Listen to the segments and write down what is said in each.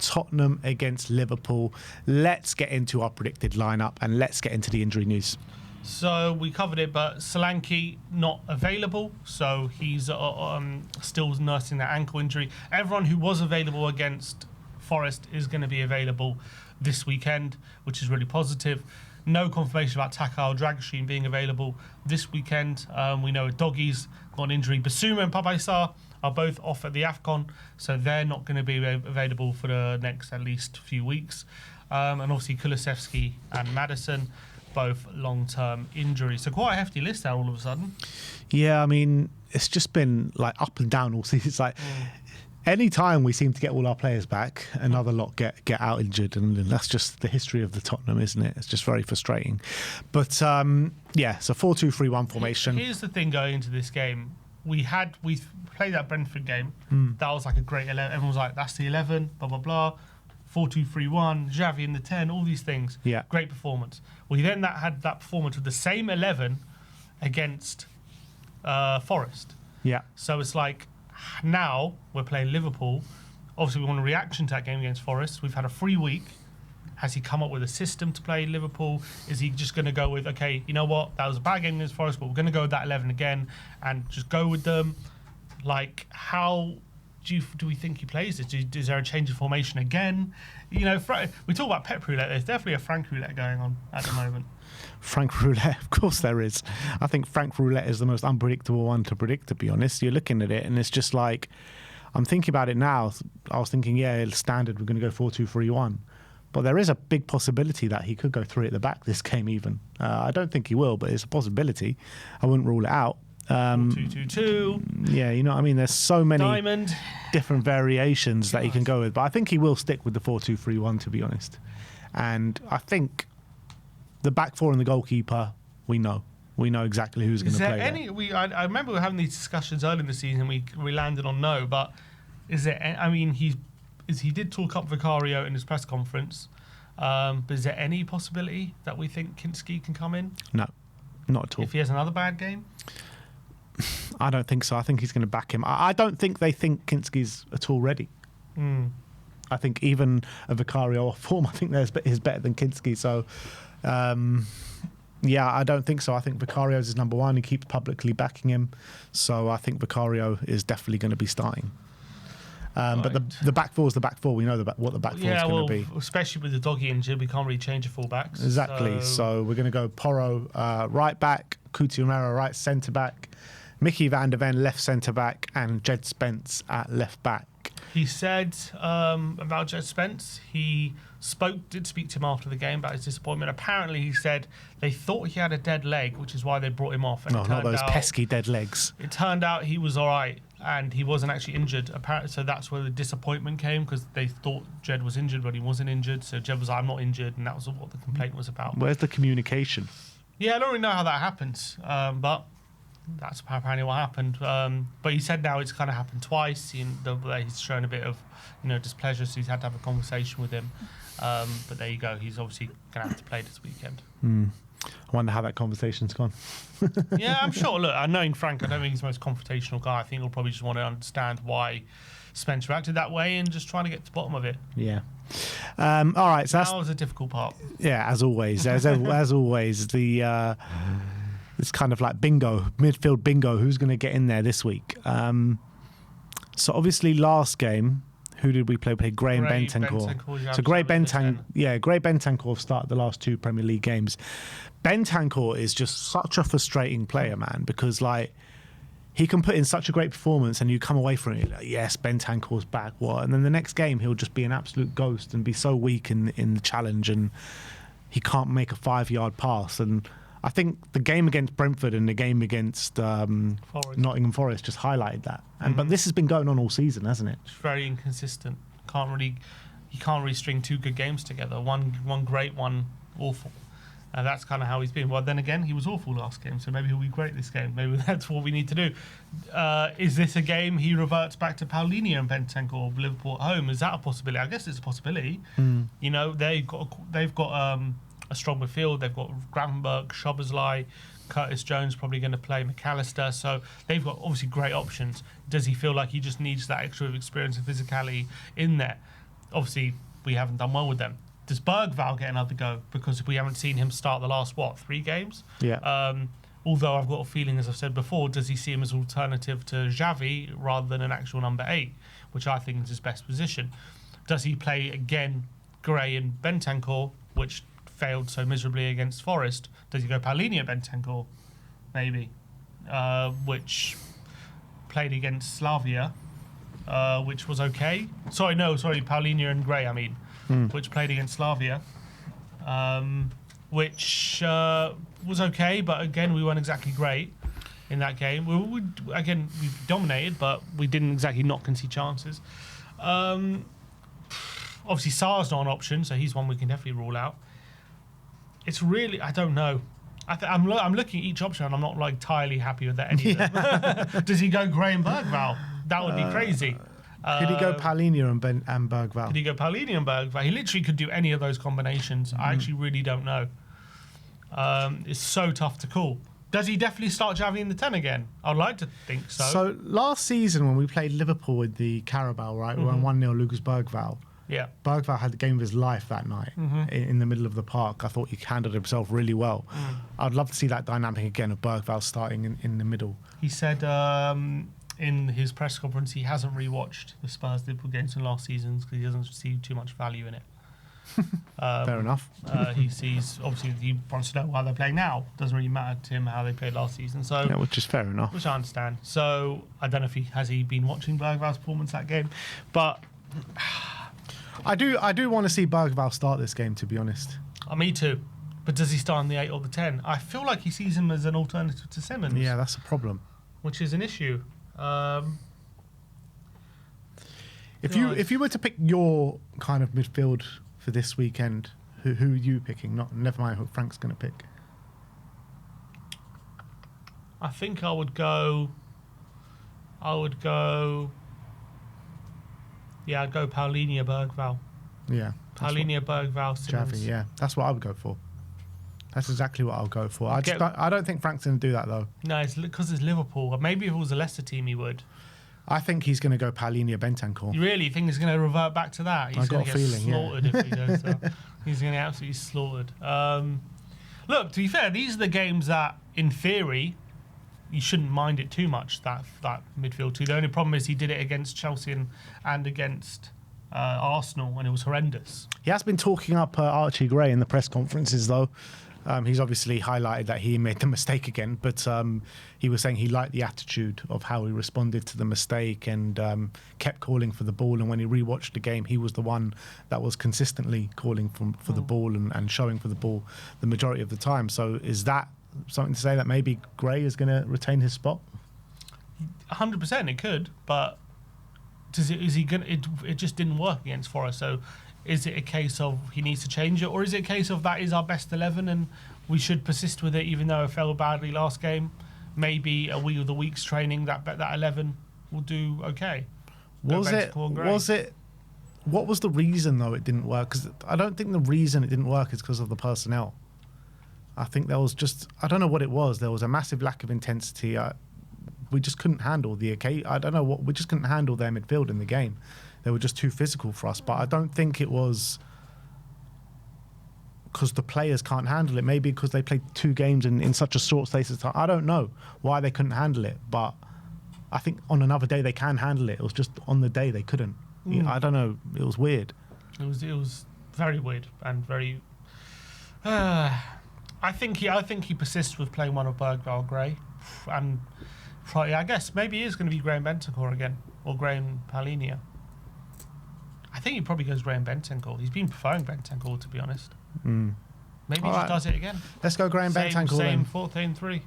Tottenham against Liverpool. Let's get into our predicted lineup and let's get into the injury news. So we covered it, but Solanke not available, so he's still nursing that ankle injury. Everyone who was available against Forest is going to be available this weekend, which is really positive. No confirmation about Takao Dragoshin being available this weekend. We know Doggy's got an injury. Basuma and Papaisar are both off at the AFCON, so they're not going to be available for the next at least few weeks. And obviously Kulusevski and Maddison, both long-term injuries. So quite a hefty list there all of a sudden. Yeah, I mean, it's just been like up and down all season. It's like any time we seem to get all our players back, another lot get out injured, and that's just the history of the Tottenham, isn't it? It's just very frustrating. But yeah, so 4-2-3-1 formation. Here's the thing going into this game. We played that Brentford game. That was like a great 11. Everyone was like, that's the 11, blah, blah, blah. 4-2-3-1, Xavi in the 10, all these things. Yeah. Great performance. We then had that performance with the same 11 against Forest. Yeah. So it's like, now we're playing Liverpool. Obviously, we want a reaction to that game against Forest. We've had a free week. Has he come up with a system to play Liverpool? Is he just going to go with, okay, you know what, that was a bad game against Forest, but we're going to go with that 11 again and just go with them? Like, how do we think he plays this? Is there a change of formation again? You know, we talk about Pep Roulette. There's definitely a Frank Roulette going on at the moment. Frank Roulette, of course there is. I think Frank Roulette is the most unpredictable one to predict, to be honest. You're looking at it and it's just like, I'm thinking about it now. I was thinking, yeah, standard, we're going to go 4-2-3-1. But there is a big possibility that he could go 3 at the back this game even. I don't think he will, but it's a possibility. I wouldn't rule it out. 2-2-2. Yeah, you know what I mean? There's so many Diamond. different variations that he can go with. But I think he will stick with the 4-2-3-1, to be honest. And I think the back four and the goalkeeper, we know. We know exactly who's going to play there. I remember we were having these discussions early in the season. We landed on no, but is there? I mean, he did talk up Vicario in his press conference. But is there any possibility that we think Kinski can come in? No, not at all. If he has another bad game? I don't think so. I think he's going to back him. I don't think they think Kinski's at all ready. I think even a Vicario off form, I think is better than Kinski. So, yeah, I don't think so. I think Vicario's is number one. He keeps publicly backing him. So I think Vicario is definitely going to be starting. But the back four is the back four. We know what the back four is going to be. Especially with the Doggy injured, we can't really change the full-backs. Exactly. So we're going to go Porro right back, Coutinho right centre back, Mickey van der Ven left centre back, and Jed Spence at left back. He said about Jed Spence, he did speak to him after the game about his disappointment. Apparently, he said they thought he had a dead leg, which is why they brought him off. And no, not those pesky dead legs. It turned out he was all right, and he wasn't actually injured. Apparently, so that's where the disappointment came, because they thought Jed was injured, but he wasn't injured. So Jed was like, I'm not injured, and that was what the complaint was about. Where's the communication? Yeah, I don't really know how that happens, but that's apparently what happened. But he said now it's kind of happened twice. He's shown a bit of, displeasure, so he's had to have a conversation with him. But there you go. He's obviously going to have to play this weekend. I wonder how that conversation's gone. Yeah, I'm sure. Look, knowing Frank, I don't think he's the most confrontational guy. I think he'll probably just want to understand why Spence reacted that way and just trying to get to the bottom of it. Yeah. All right. So that was a difficult part. Yeah, as always. As always, it's kind of like bingo, midfield bingo. Who's going to get in there this week? So obviously last game, who did we play? We played Gray and Bentancur. So Gray Bentancur started the last 2 Premier League games. Bentancur is just such a frustrating player, man, because like he can put in such a great performance and you come away from it like, yes, Bentancur's back, what? And then the next game he'll just be an absolute ghost and be so weak in the challenge, and he can't make a 5-yard pass. And I think the game against Brentford and the game against Nottingham Forest just highlighted that. But this has been going on all season, hasn't it? It's very inconsistent. He can't really string 2 good games together. One great, one awful. And that's kind of how he's been. Well, then again, he was awful last game, so maybe he'll be great this game. Maybe that's what we need to do. Is this a game he reverts back to Paulinho and Bentancur of Liverpool at home? Is that a possibility? I guess it's a possibility. They've got a strong midfield. They've got Gravenberch, Szoboszlai, Curtis Jones probably going to play, McAllister. So they've got obviously great options. Does he feel like he just needs that extra experience and physicality in there? obviously we haven't done well with them. Does Bergvall get another go? Because we haven't seen him start the last, 3 games? Yeah. Although I've got a feeling, as I've said before, does he see him as an alternative to Xavi rather than an actual number 8, which I think is his best position? Does he play again Gray and Bentancur, which failed so miserably against Forest? Does he go Paulinho Bentancur, maybe, which played against Slavia, which was okay? Paulinho and Gray, which played against Slavia, which was okay, but again, we weren't exactly great in that game. We dominated, but we didn't exactly not concede chances. Obviously, Sarr's not an option, so he's one we can definitely rule out. It's really, I don't know. I'm looking at each option, and I'm not like entirely happy with any of them. Does he go Gray and Bergvall? That would be crazy. Could he go Paulinho and Bergvall? Could he go Paulinho and Bergvall? He literally could do any of those combinations. I actually really don't know. It's so tough to call. Does he definitely start Xavi in the 10 again? I'd like to think so. So last season when we played Liverpool with the Carabao, right, we won 1-0, Lucas Bergvall. Yeah. Bergvall had the game of his life that night in the middle of the park. I thought he handled himself really well. I'd love to see that dynamic again of Bergvall starting in the middle. He said in his press conference he hasn't rewatched the Spurs Liverpool games from last season because he doesn't see too much value in it. Fair enough. He sees, obviously, he wants to know why they're playing now. Doesn't really matter to him how they played last season. So yeah, which is fair enough. Which I understand. So I don't know if he has been watching Bergvall's performance that game, but I do want to see Bergvall start this game, to be honest. Me too. But does he start in the 8 or the 10? I feel like he sees him as an alternative to Simmons. Yeah, that's a problem. Which is an issue. If you were to pick your kind of midfield for this weekend, who are you picking? Never mind who Frank's going to pick. I think I would go. Yeah, I'd go Paulinho Bergvall. Yeah. Paulinho Bergvall Simmons. Xavi, yeah. That's what I would go for. That's exactly what I'll go for. I don't think Frank's going to do that, though. No, it's because it's Liverpool. Maybe if it was a Leicester team, he would. I think he's going to go Paulinho Bentancur. You really think he's going to revert back to that? He's going to get slaughtered if he does that. He's going to get absolutely slaughtered. Look, to be fair, these are the games that, in theory, you shouldn't mind it too much, that midfield too. The only problem is he did it against Chelsea and against Arsenal, and it was horrendous. He has been talking up Archie Gray in the press conferences, though. He's obviously highlighted that he made the mistake again, but he was saying he liked the attitude of how he responded to the mistake and kept calling for the ball. And when he rewatched the game, he was the one that was consistently calling for the ball and showing for the ball the majority of the time. So is that something to say that maybe Gray is going to retain his spot? 100% it could, but is he going? It just didn't work against Forest. So is it a case of he needs to change it, or is it a case of that is our best 11 and we should persist with it even though it fell badly last game? Maybe a week of the week's training that 11 will do okay. What was the reason though it didn't work? Because I don't think the reason it didn't work is because of the personnel. I think there was just, I don't know what it was. There was a massive lack of intensity. We just couldn't handle we just couldn't handle their midfield in the game. They were just too physical for us. But I don't think it was because the players can't handle it. Maybe because they played 2 games in such a short space of time. I don't know why they couldn't handle it. But I think on another day they can handle it. It was just on the day they couldn't. I don't know. It was weird. It was very weird and very... I think he persists with playing one of Bergvall Gray. And I guess maybe he is going to be Graham Bentancur again. Or Graham Paulinho. I think he probably goes Graham Bentancur. He's been preferring Bentancur, to be honest. Maybe he just does it again. Let's go Graham Bentancur then. Same 14-3.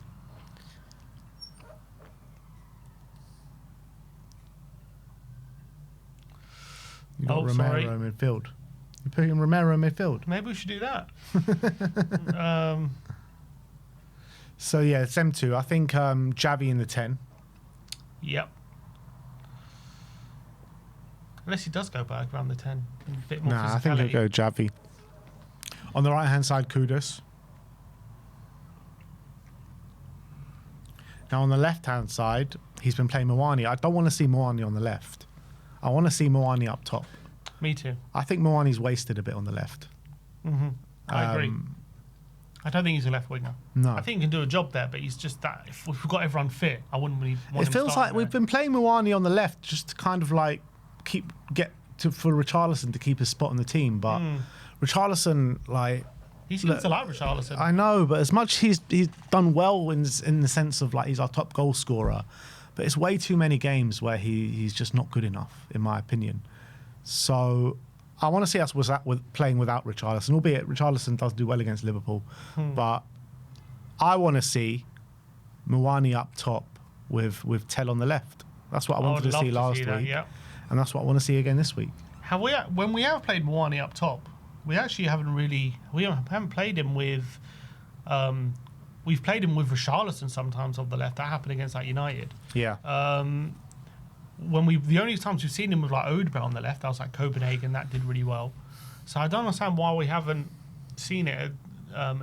You got Romero midfield. You're putting Romero midfield. Maybe we should do that. So yeah, it's M2. I think Xavi in the 10. Yep. Unless he does go back around the 10. A bit more physicality. I think he'll go Xavi. On the right-hand side, Kudus. Now, on the left-hand side, he's been playing Moani. I don't want to see Moani on the left. I want to see Moani up top. Me too. I think Moani's wasted a bit on the left. I agree. I don't think he's a left winger. No. I think he can do a job there, but he's just that. If we've got everyone fit, I wouldn't really want It him feels like starting we've been playing Moani on the left just to kind of like for Richarlison to keep his spot in the team. But Richarlison, like... He seems to like Richarlison. I know, but as much he's done well in the sense of like he's our top goal scorer, but it's way too many games where he's just not good enough, in my opinion. So I want to see us playing without Richarlison, albeit Richarlison does do well against Liverpool. But I want to see Moani up top with Tell on the left. That's what I wanted to see last week. And that's what I want to see again this week. When we have played Moani up top, we actually haven't played him with. We've played him with Richarlison sometimes on the left. That happened against United. Yeah. The only times we've seen him with like Odegaard on the left, that was like Copenhagen. That did really well. So I don't understand why we haven't seen it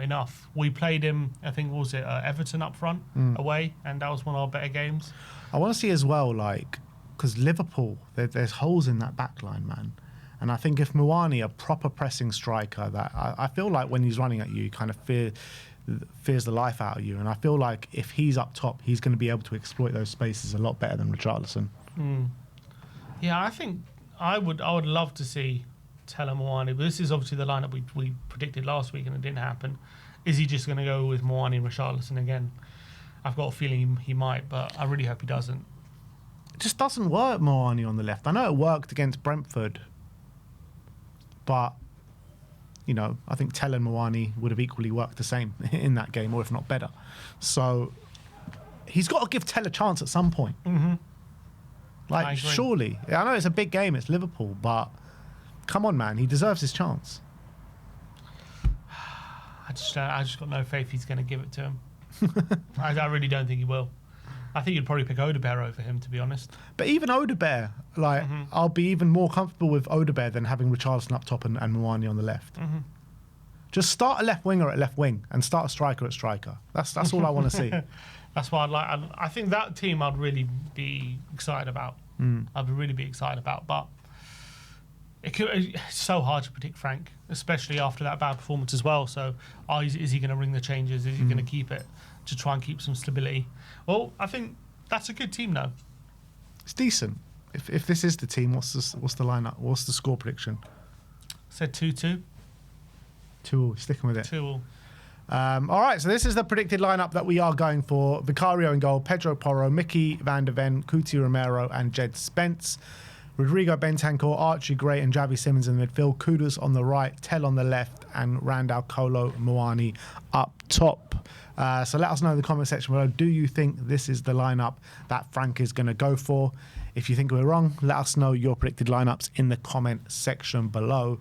enough. We played him, I think, what was it, Everton up front away, and that was one of our better games. I want to see as well, like, because Liverpool, there's holes in that back line, man. And I think if Moani, a proper pressing striker, that I feel like when he's running at you, he kind of fears the life out of you. And I feel like if he's up top, he's going to be able to exploit those spaces a lot better than Richarlison. Yeah, I think I would love to see Tella Moani, but this is obviously the lineup we predicted last week and it didn't happen. Is he just going to go with Moani and Richarlison again? I've got a feeling he might, but I really hope he doesn't. It just doesn't work, Moani on the left. I know it worked against Brentford, but, you know, I think Tell and Moani would have equally worked the same in that game, or if not better. So he's got to give Tell a chance at some point. Like, surely. I know it's a big game, it's Liverpool, but come on, man, he deserves his chance. I just got no faith he's going to give it to him. I really don't think he will. I think you'd probably pick Odegaard over him, to be honest. But even Odegaard, like, I'll be even more comfortable with Odegaard than having Richarlison up top and Moani on the left. Just start a left winger at left wing and start a striker at striker. That's all I want to see. That's why I'd like. I think that team I'd really be excited about. I'd really be excited about. But it's so hard to predict Frank, especially after that bad performance as well. So is he going to ring the changes? Is he going to keep it to try and keep some stability? Well, I think that's a good team now. It's decent. If this is the team, what's the lineup? What's the score prediction? Said 2-2. 2-2. Sticking with it. 2-2. All right, so this is the predicted lineup that we are going for. Vicario in goal, Pedro Porro, Mickey van der Ven, Cuti Romero and Jed Spence. Rodrigo Bentancur, Archie Gray and Javi Simmons in the midfield. Kudus on the right, Tell on the left and Randall Kolo Moani up top. So let us know in the comment section below, do you think this is the lineup that Frank is going to go for? If you think we're wrong, let us know your predicted lineups in the comment section below.